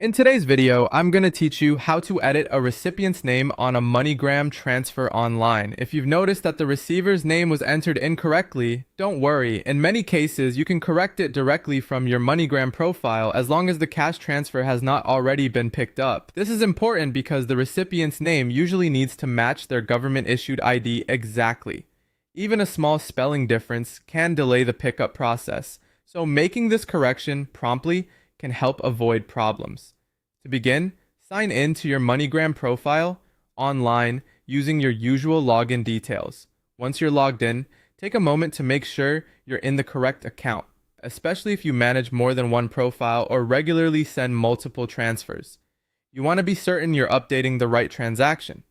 In today's video, I'm going to teach you how to edit a recipient's name on a MoneyGram transfer online. If you've noticed that the receiver's name was entered incorrectly, don't worry. In many cases, you can correct it directly from your MoneyGram profile as long as the cash transfer has not already been picked up. This is important because the recipient's name usually needs to match their government-issued ID exactly. Even a small spelling difference can delay the pickup process, so making this correction promptly can help avoid problems. To begin, sign in to your MoneyGram profile online using your usual login details. Once you're logged in, take a moment to make sure you're in the correct account, especially if you manage more than one profile or regularly send multiple transfers. You want to be certain you're updating the right transaction.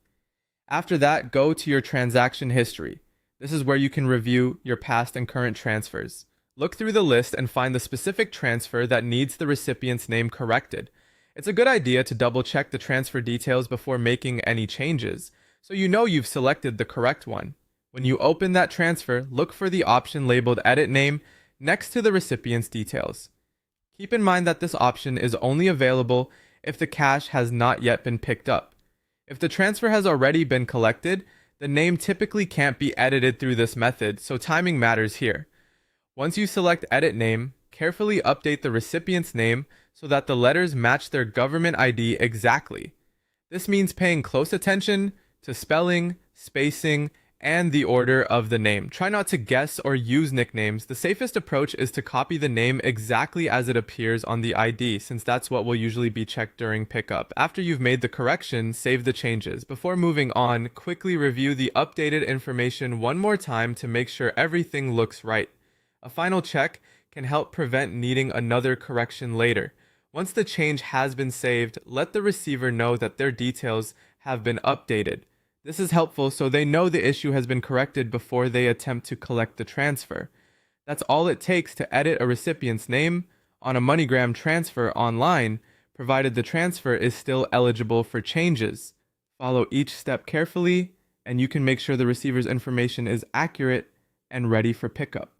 After that, go to your transaction history. This is where you can review your past and current transfers. Look through the list and find the specific transfer that needs the recipient's name corrected. It's a good idea to double check the transfer details before making any changes, so you know you've selected the correct one. When you open that transfer, look for the option labeled Edit Name next to the recipient's details. Keep in mind that this option is only available if the cash has not yet been picked up. If the transfer has already been collected, the name typically can't be edited through this method, so timing matters here. Once you select Edit Name, carefully update the recipient's name so that the letters match their government ID exactly. This means paying close attention to spelling, spacing, and the order of the name. Try not to guess or use nicknames. The safest approach is to copy the name exactly as it appears on the ID, since that's what will usually be checked during pickup. After you've made the correction, save the changes. Before moving on, quickly review the updated information one more time to make sure everything looks right. A final check can help prevent needing another correction later. Once the change has been saved, let the receiver know that their details have been updated. This is helpful so they know the issue has been corrected before they attempt to collect the transfer. That's all it takes to edit a recipient's name on a MoneyGram transfer online, provided the transfer is still eligible for changes. Follow each step carefully, and you can make sure the receiver's information is accurate and ready for pickup.